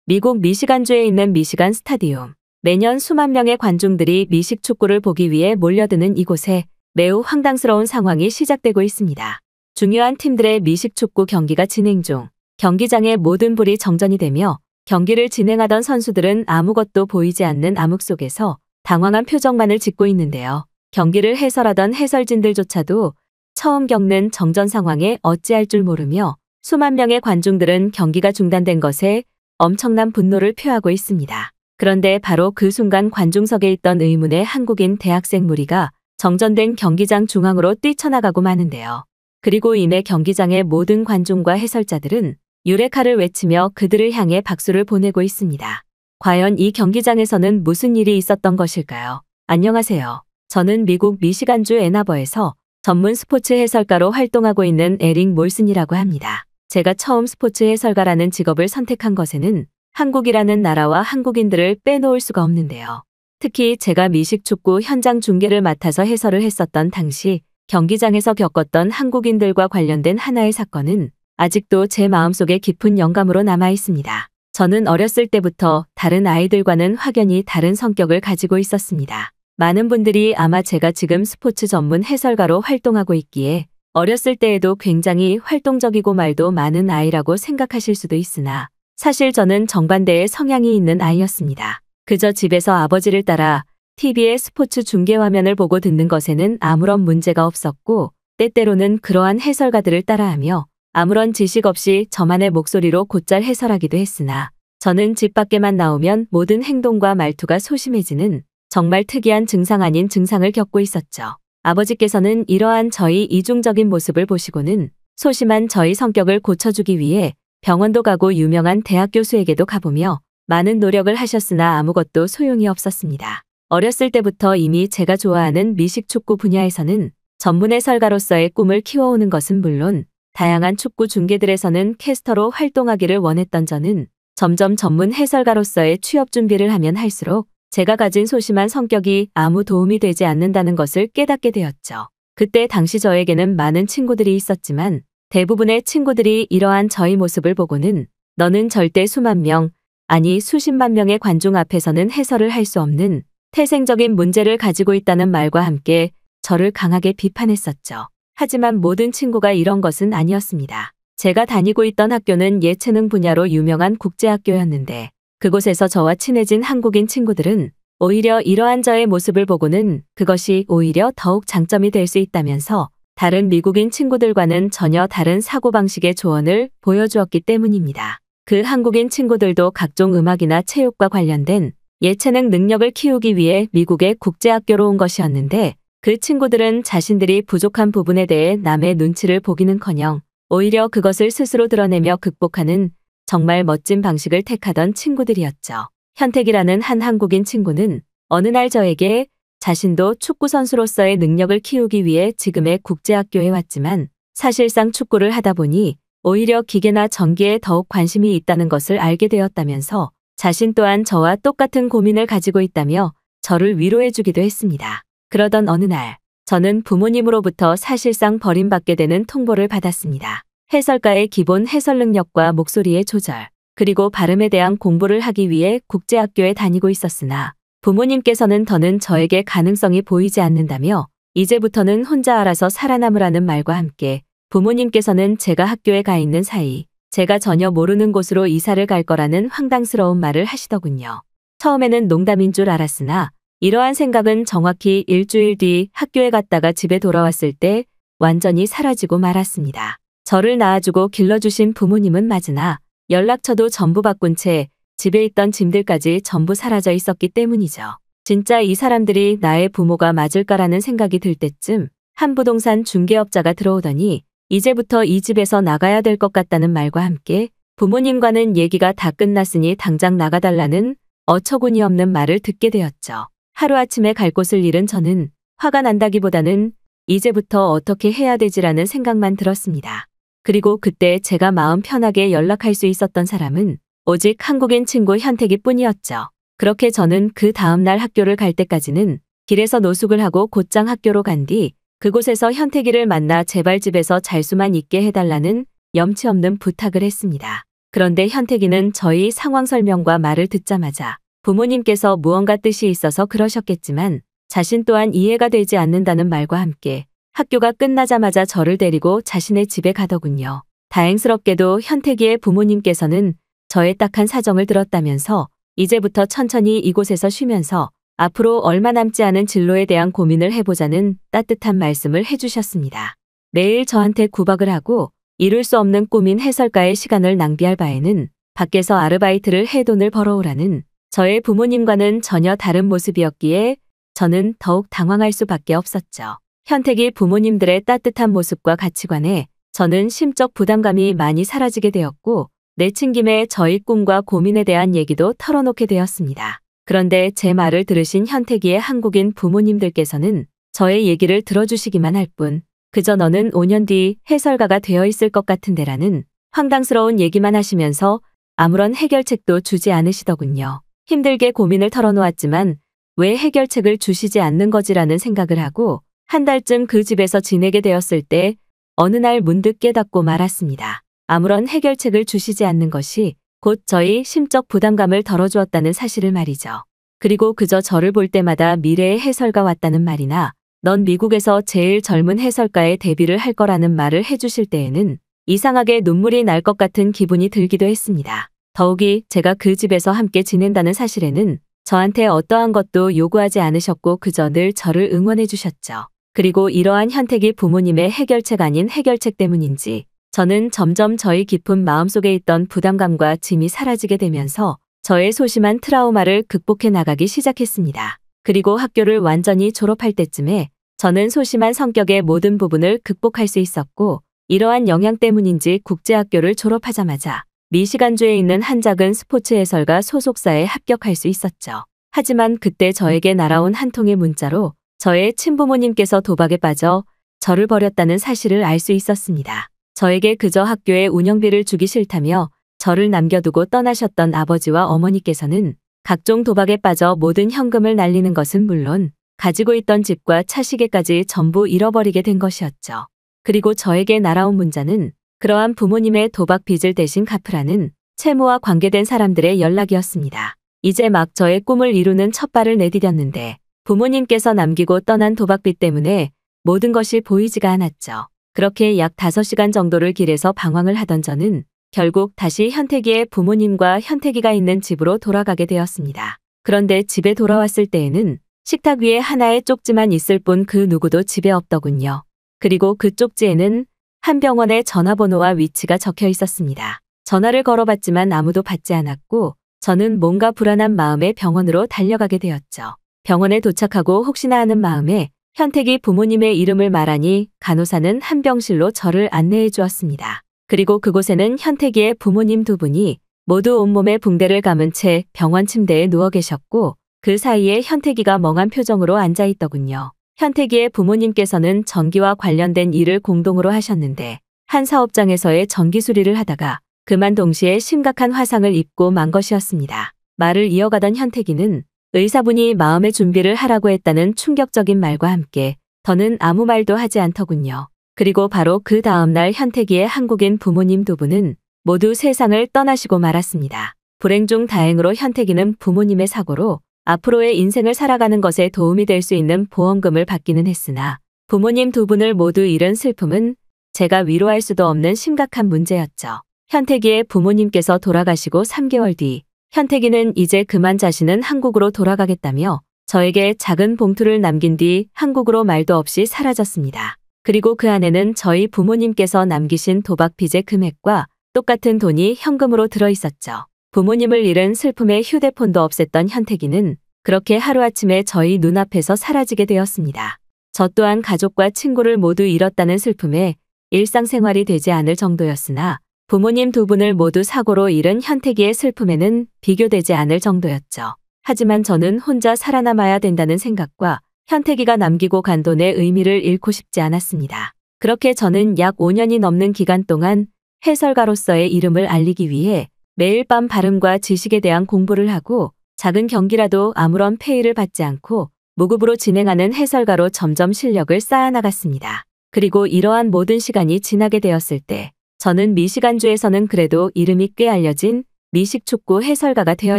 미국 미시간주에 있는 미시간 스타디움. 매년 수만 명의 관중들이 미식 축구를 보기 위해 몰려드는 이곳에 매우 황당스러운 상황이 시작되고 있습니다. 중요한 팀들의 미식 축구 경기가 진행 중 경기장의 모든 불이 정전이 되며 경기를 진행하던 선수들은 아무것도 보이지 않는 암흑 속에서 당황한 표정만을 짓고 있는데요. 경기를 해설하던 해설진들조차도 처음 겪는 정전 상황에 어찌할 줄 모르며 수만 명의 관중들은 경기가 중단된 것에 엄청난 분노를 표하고 있습니다. 그런데 바로 그 순간 관중석에 있던 의문의 한국인 대학생 무리가 정전된 경기장 중앙으로 뛰쳐나가고 마는데요. 그리고 이내 경기장의 모든 관중과 해설자들은 유레카를 외치며 그들을 향해 박수를 보내고 있습니다. 과연 이 경기장에서는 무슨 일이 있었던 것일까요? 안녕하세요. 저는 미국 미시간주 애나버에서 전문 스포츠 해설가로 활동하고 있는 에릭 몰슨이라고 합니다. 제가 처음 스포츠 해설가라는 직업을 선택한 것에는 한국이라는 나라와 한국인들을 빼놓을 수가 없는데요. 특히 제가 미식 축구 현장 중계를 맡아서 해설을 했었던 당시 경기장에서 겪었던 한국인들과 관련된 하나의 사건은 아직도 제 마음속에 깊은 영감으로 남아 있습니다. 저는 어렸을 때부터 다른 아이들과는 확연히 다른 성격을 가지고 있었습니다. 많은 분들이 아마 제가 지금 스포츠 전문 해설가로 활동하고 있기에 어렸을 때에도 굉장히 활동적이고 말도 많은 아이라고 생각하실 수도 있으나 사실 저는 정반대의 성향이 있는 아이였습니다. 그저 집에서 아버지를 따라 TV의 스포츠 중계 화면을 보고 듣는 것에는 아무런 문제가 없었고 때때로는 그러한 해설가들을 따라하며 아무런 지식 없이 저만의 목소리로 곧잘 해설하기도 했으나 저는 집 밖에만 나오면 모든 행동과 말투가 소심해지는 정말 특이한 증상 아닌 증상을 겪고 있었죠. 아버지께서는 이러한 저희 이중적인 모습을 보시고는 소심한 저희 성격을 고쳐주기 위해 병원도 가고 유명한 대학 교수에게도 가보며 많은 노력을 하셨으나 아무것도 소용이 없었습니다. 어렸을 때부터 이미 제가 좋아하는 미식 축구 분야에서는 전문 해설가로서의 꿈을 키워오는 것은 물론 다양한 축구 중계들에서는 캐스터로 활동하기를 원했던 저는 점점 전문 해설가로서의 취업 준비를 하면 할수록 제가 가진 소심한 성격이 아무 도움이 되지 않는다는 것을 깨닫게 되었죠. 그때 당시 저에게는 많은 친구들이 있었지만 대부분의 친구들이 이러한 저의 모습을 보고는 너는 절대 수만 명, 아니 수십만 명의 관중 앞에서는 해설을 할 수 없는 태생적인 문제를 가지고 있다는 말과 함께 저를 강하게 비판했었죠. 하지만 모든 친구가 이런 것은 아니었습니다. 제가 다니고 있던 학교는 예체능 분야로 유명한 국제학교였는데 그곳에서 저와 친해진 한국인 친구들은 오히려 이러한 저의 모습을 보고는 그것이 오히려 더욱 장점이 될 수 있다면서 다른 미국인 친구들과는 전혀 다른 사고방식의 조언을 보여주었기 때문입니다. 그 한국인 친구들도 각종 음악이나 체육과 관련된 예체능 능력을 키우기 위해 미국의 국제학교로 온 것이었는데 그 친구들은 자신들이 부족한 부분에 대해 남의 눈치를 보기는커녕 오히려 그것을 스스로 드러내며 극복하는 정말 멋진 방식을 택하던 친구들이었죠. 현택이라는 한 한국인 친구는 어느 날 저에게 자신도 축구선수로서의 능력을 키우기 위해 지금의 국제학교에 왔지만 사실상 축구를 하다 보니 오히려 기계나 전기에 더욱 관심이 있다는 것을 알게 되었다면서 자신 또한 저와 똑같은 고민을 가지고 있다며 저를 위로해주기도 했습니다. 그러던 어느 날 저는 부모님으로부터 사실상 버림받게 되는 통보를 받았습니다. 해설가의 기본 해설 능력과 목소리의 조절, 그리고 발음에 대한 공부를 하기 위해 국제학교에 다니고 있었으나 부모님께서는 더는 저에게 가능성이 보이지 않는다며 이제부터는 혼자 알아서 살아남으라는 말과 함께 부모님께서는 제가 학교에 가 있는 사이 제가 전혀 모르는 곳으로 이사를 갈 거라는 황당스러운 말을 하시더군요. 처음에는 농담인 줄 알았으나 이러한 생각은 정확히 일주일 뒤 학교에 갔다가 집에 돌아왔을 때 완전히 사라지고 말았습니다. 저를 낳아주고 길러주신 부모님은 맞으나 연락처도 전부 바꾼 채 집에 있던 짐들까지 전부 사라져 있었기 때문이죠. 진짜 이 사람들이 나의 부모가 맞을까라는 생각이 들 때쯤 한 부동산 중개업자가 들어오더니 이제부터 이 집에서 나가야 될 것 같다는 말과 함께 부모님과는 얘기가 다 끝났으니 당장 나가달라는 어처구니 없는 말을 듣게 되었죠. 하루아침에 갈 곳을 잃은 저는 화가 난다기보다는 이제부터 어떻게 해야 되지라는 생각만 들었습니다. 그리고 그때 제가 마음 편하게 연락할 수 있었던 사람은 오직 한국인 친구 현택이 뿐이었죠. 그렇게 저는 그 다음날 학교를 갈 때까지는 길에서 노숙을 하고 곧장 학교로 간 뒤 그곳에서 현택이를 만나 제발 집에서 잘 수만 있게 해달라는 염치 없는 부탁을 했습니다. 그런데 현택이는 저희 상황 설명과 말을 듣자마자 부모님께서 무언가 뜻이 있어서 그러셨겠지만 자신 또한 이해가 되지 않는다는 말과 함께 학교가 끝나자마자 저를 데리고 자신의 집에 가더군요. 다행스럽게도 현택이의 부모님께서는 저의 딱한 사정을 들었다면서 이제부터 천천히 이곳에서 쉬면서 앞으로 얼마 남지 않은 진로에 대한 고민을 해보자는 따뜻한 말씀을 해주셨습니다. 매일 저한테 구박을 하고 이룰 수 없는 꿈인 해설가의 시간을 낭비할 바에는 밖에서 아르바이트를 해 돈을 벌어오라는 저의 부모님과는 전혀 다른 모습이었기에 저는 더욱 당황할 수밖에 없었죠. 현택이 부모님들의 따뜻한 모습과 가치관에 저는 심적 부담감이 많이 사라지게 되었고 내친 김에 저희 꿈과 고민에 대한 얘기도 털어놓게 되었습니다. 그런데 제 말을 들으신 현택이의 한국인 부모님들께서는 저의 얘기를 들어주시기만 할 뿐 그저 너는 5년 뒤 해설가가 되어 있을 것 같은데라는 황당스러운 얘기만 하시면서 아무런 해결책도 주지 않으시더군요. 힘들게 고민을 털어놓았지만 왜 해결책을 주시지 않는 거지라는 생각을 하고 한 달쯤 그 집에서 지내게 되었을 때 어느 날 문득 깨닫고 말았습니다. 아무런 해결책을 주시지 않는 것이 곧 저희 심적 부담감을 덜어주었다는 사실을 말이죠. 그리고 그저 저를 볼 때마다 미래의 해설가 왔다는 말이나 넌 미국에서 제일 젊은 해설가에 데뷔를 할 거라는 말을 해주실 때에는 이상하게 눈물이 날 것 같은 기분이 들기도 했습니다. 더욱이 제가 그 집에서 함께 지낸다는 사실에는 저한테 어떠한 것도 요구하지 않으셨고 그저 늘 저를 응원해 주셨죠. 그리고 이러한 현택이 부모님의 해결책 아닌 해결책 때문인지 저는 점점 저희 깊은 마음속에 있던 부담감과 짐이 사라지게 되면서 저의 소심한 트라우마를 극복해 나가기 시작했습니다. 그리고 학교를 완전히 졸업할 때쯤에 저는 소심한 성격의 모든 부분을 극복할 수 있었고 이러한 영향 때문인지 국제학교를 졸업하자마자 미시간주에 있는 한 작은 스포츠 해설가 소속사에 합격할 수 있었죠. 하지만 그때 저에게 날아온 한 통의 문자로 저의 친부모님께서 도박에 빠져 저를 버렸다는 사실을 알 수 있었습니다. 저에게 그저 학교에 운영비를 주기 싫다며 저를 남겨두고 떠나셨던 아버지와 어머니께서는 각종 도박에 빠져 모든 현금을 날리는 것은 물론 가지고 있던 집과 차시계까지 전부 잃어버리게 된 것이었죠. 그리고 저에게 날아온 문자는 그러한 부모님의 도박 빚을 대신 갚으라는 채무와 관계된 사람들의 연락이었습니다. 이제 막 저의 꿈을 이루는 첫발을 내디뎠는데 부모님께서 남기고 떠난 도박빚 때문에 모든 것이 보이지가 않았죠. 그렇게 약 5시간 정도를 길에서 방황을 하던 저는 결국 다시 현택이의 부모님과 현택이가 있는 집으로 돌아가게 되었습니다. 그런데 집에 돌아왔을 때에는 식탁 위에 하나의 쪽지만 있을 뿐 그 누구도 집에 없더군요. 그리고 그 쪽지에는 한 병원의 전화번호와 위치가 적혀 있었습니다. 전화를 걸어봤지만 아무도 받지 않았고 저는 뭔가 불안한 마음에 병원으로 달려가게 되었죠. 병원에 도착하고 혹시나 하는 마음에 현택이 부모님의 이름을 말하니 간호사는 한 병실로 저를 안내해 주었습니다. 그리고 그곳에는 현택이의 부모님 2분이 모두 온몸에 붕대를 감은 채 병원 침대에 누워 계셨고 그 사이에 현택이가 멍한 표정으로 앉아 있더군요. 현택이의 부모님께서는 전기와 관련된 일을 공동으로 하셨는데 한 사업장에서의 전기 수리를 하다가 그만 동시에 심각한 화상을 입고 만 것이었습니다. 말을 이어가던 현택이는 의사분이 마음의 준비를 하라고 했다는 충격적인 말과 함께 더는 아무 말도 하지 않더군요. 그리고 바로 그 다음날 현택이의 한국인 부모님 2분은 모두 세상을 떠나시고 말았습니다. 불행 중 다행으로 현택이는 부모님의 사고로 앞으로의 인생을 살아가는 것에 도움이 될 수 있는 보험금을 받기는 했으나 부모님 2분을 모두 잃은 슬픔은 제가 위로할 수도 없는 심각한 문제였죠. 현택이의 부모님께서 돌아가시고 3개월 뒤 현택이는 이제 그만 자신은 한국으로 돌아가겠다며 저에게 작은 봉투를 남긴 뒤 한국으로 말도 없이 사라졌습니다. 그리고 그 안에는 저희 부모님께서 남기신 도박 빚의 금액과 똑같은 돈이 현금으로 들어있었죠. 부모님을 잃은 슬픔에 휴대폰도 없앴던 현택이는 그렇게 하루아침에 저희 눈앞에서 사라지게 되었습니다. 저 또한 가족과 친구를 모두 잃었다는 슬픔에 일상생활이 되지 않을 정도였으나 부모님 2분을 모두 사고로 잃은 현택이의 슬픔에는 비교되지 않을 정도였죠. 하지만 저는 혼자 살아남아야 된다는 생각과 현택이가 남기고 간 돈의 의미를 잃고 싶지 않았습니다. 그렇게 저는 약 5년이 넘는 기간 동안 해설가로서의 이름을 알리기 위해 매일 밤 발음과 지식에 대한 공부를 하고 작은 경기라도 아무런 페이를 받지 않고 무급으로 진행하는 해설가로 점점 실력을 쌓아나갔습니다. 그리고 이러한 모든 시간이 지나게 되었을 때 저는 미시간주에서는 그래도 이름이 꽤 알려진 미식축구 해설가가 되어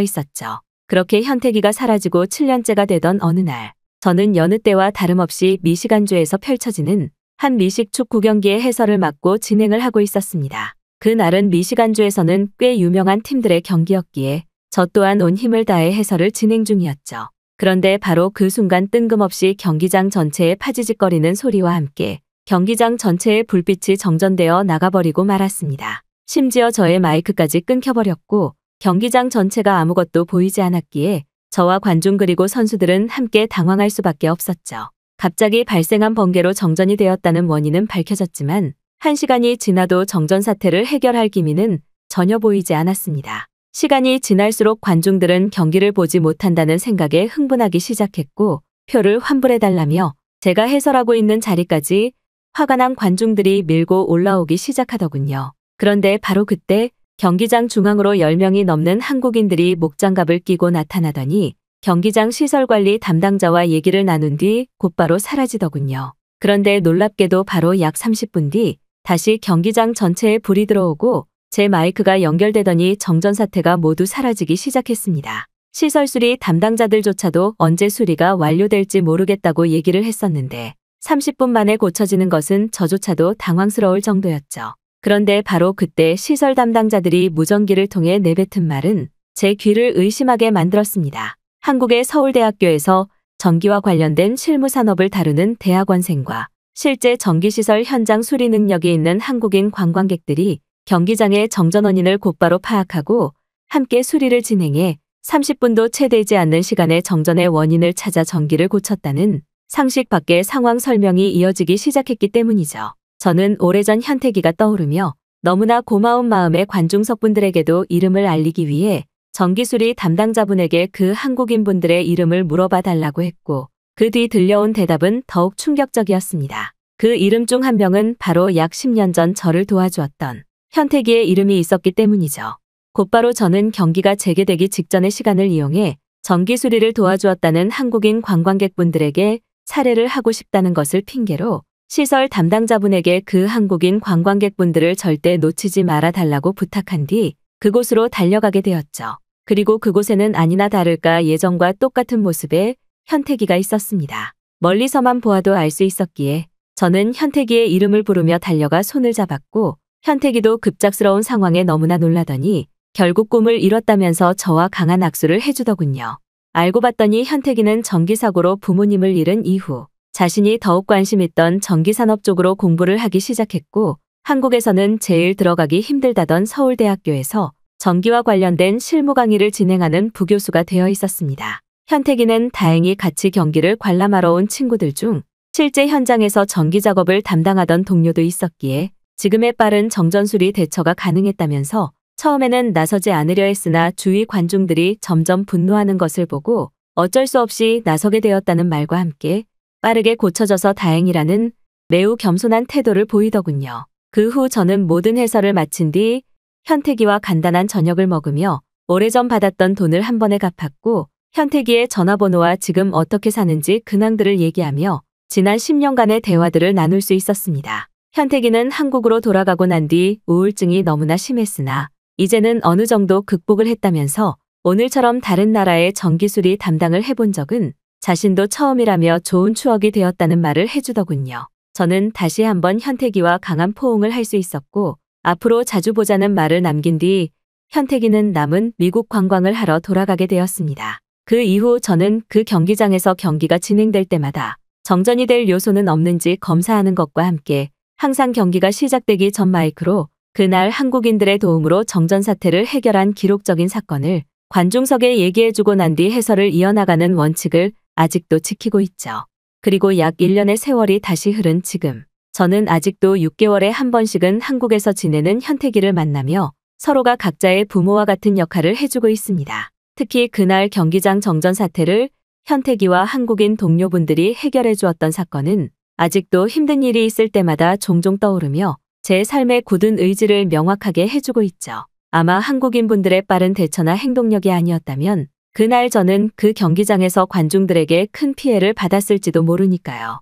있었죠. 그렇게 현태기가 사라지고 7년째가 되던 어느 날, 저는 여느 때와 다름없이 미시간주에서 펼쳐지는 한 미식축구 경기의 해설을 맡고 진행을 하고 있었습니다. 그날은 미시간주에서는 꽤 유명한 팀들의 경기였기에 저 또한 온 힘을 다해 해설을 진행 중이었죠. 그런데 바로 그 순간 뜬금없이 경기장 전체에 파지직거리는 소리와 함께 경기장 전체의 불빛이 정전되어 나가버리고 말았습니다. 심지어 저의 마이크까지 끊겨버렸고 경기장 전체가 아무것도 보이지 않았기에 저와 관중 그리고 선수들은 함께 당황할 수밖에 없었죠. 갑자기 발생한 번개로 정전이 되었다는 원인은 밝혀졌지만 1시간이 지나도 정전 사태를 해결할 기미는 전혀 보이지 않았습니다. 시간이 지날수록 관중들은 경기를 보지 못한다는 생각에 흥분하기 시작했고 표를 환불해달라며 제가 해설하고 있는 자리까지 화가 난 관중들이 밀고 올라오기 시작하더군요. 그런데 바로 그때 경기장 중앙으로 10명이 넘는 한국인들이 목장갑을 끼고 나타나더니 경기장 시설관리 담당자와 얘기를 나눈 뒤 곧바로 사라지더군요. 그런데 놀랍게도 바로 약 30분 뒤 다시 경기장 전체에 불이 들어오고 제 마이크가 연결되더니 정전 사태가 모두 사라지기 시작했습니다. 시설 수리 담당자들조차도 언제 수리가 완료될지 모르겠다고 얘기를 했었는데 30분 만에 고쳐지는 것은 저조차도 당황스러울 정도였죠. 그런데 바로 그때 시설 담당자들이 무전기를 통해 내뱉은 말은 제 귀를 의심하게 만들었습니다. 한국의 서울대학교에서 전기와 관련된 실무 산업을 다루는 대학원생과 실제 전기시설 현장 수리 능력이 있는 한국인 관광객들이 경기장의 정전 원인을 곧바로 파악하고 함께 수리를 진행해 30분도 채 되지 않는 시간에 정전의 원인을 찾아 전기를 고쳤다는 상식 밖의 상황 설명이 이어지기 시작했기 때문이죠. 저는 오래전 현태기가 떠오르며 너무나 고마운 마음에 관중석분들에게도 이름을 알리기 위해 전기수리 담당자분에게 그 한국인분들의 이름을 물어봐 달라고 했고 그 뒤 들려온 대답은 더욱 충격적이었습니다. 그 이름 중 한 명은 바로 약 10년 전 저를 도와주었던 현태기의 이름이 있었기 때문이죠. 곧바로 저는 경기가 재개되기 직전의 시간을 이용해 전기수리를 도와주었다는 한국인 관광객분들에게 사례를 하고 싶다는 것을 핑계로 시설 담당자분에게 그 한국인 관광객분들을 절대 놓치지 말아 달라고 부탁한 뒤 그곳으로 달려가게 되었죠. 그리고 그곳에는 아니나 다를까 예전과 똑같은 모습의 현태기가 있었습니다. 멀리서만 보아도 알 수 있었기에 저는 현태기의 이름을 부르며 달려가 손을 잡았고 현태기도 급작스러운 상황에 너무나 놀라더니 결국 꿈을 이뤘다면서 저와 강한 악수를 해주더군요. 알고 봤더니 현태기는 전기사고로 부모님을 잃은 이후 자신이 더욱 관심 있던 전기산업 쪽으로 공부를 하기 시작했고 한국에서는 제일 들어가기 힘들다던 서울대학교에서 전기와 관련된 실무 강의를 진행하는 부교수가 되어 있었습니다. 현태기는 다행히 같이 경기를 관람하러 온 친구들 중 실제 현장에서 전기 작업을 담당하던 동료도 있었기에 지금의 빠른 정전수리 대처가 가능했다면서 처음에는 나서지 않으려 했으나 주위 관중들이 점점 분노하는 것을 보고 어쩔 수 없이 나서게 되었다는 말과 함께 빠르게 고쳐져서 다행이라는 매우 겸손한 태도를 보이더군요. 그 후 저는 모든 해설을 마친 뒤 현태기와 간단한 저녁을 먹으며 오래전 받았던 돈을 한 번에 갚았고 현태기의 전화번호와 지금 어떻게 사는지 근황들을 얘기하며 지난 10년간의 대화들을 나눌 수 있었습니다. 현태기는 한국으로 돌아가고 난 뒤 우울증이 너무나 심했으나 이제는 어느 정도 극복을 했다면서 오늘처럼 다른 나라의 전기수리 담당을 해본 적은 자신도 처음이라며 좋은 추억이 되었다는 말을 해주더군요. 저는 다시 한번 현태기와 강한 포옹을 할 수 있었고 앞으로 자주 보자는 말을 남긴 뒤 현태기는 남은 미국 관광을 하러 돌아가게 되었습니다. 그 이후 저는 그 경기장에서 경기가 진행될 때마다 정전이 될 요소는 없는지 검사하는 것과 함께 항상 경기가 시작되기 전 마이크로 그날 한국인들의 도움으로 정전 사태를 해결한 기록적인 사건을 관중석에 얘기해주고 난 뒤 해설을 이어나가는 원칙을 아직도 지키고 있죠. 그리고 약 1년의 세월이 다시 흐른 지금 저는 아직도 6개월에 한 번씩은 한국에서 지내는 현태기를 만나며 서로가 각자의 부모와 같은 역할을 해주고 있습니다. 특히 그날 경기장 정전 사태를 현태기와 한국인 동료분들이 해결해 주었던 사건은 아직도 힘든 일이 있을 때마다 종종 떠오르며 제 삶의 굳은 의지를 명확하게 해주고 있죠. 아마 한국인분들의 빠른 대처나 행동력이 아니었다면 그날 저는 그 경기장에서 관중들에게 큰 피해를 받았을지도 모르니까요.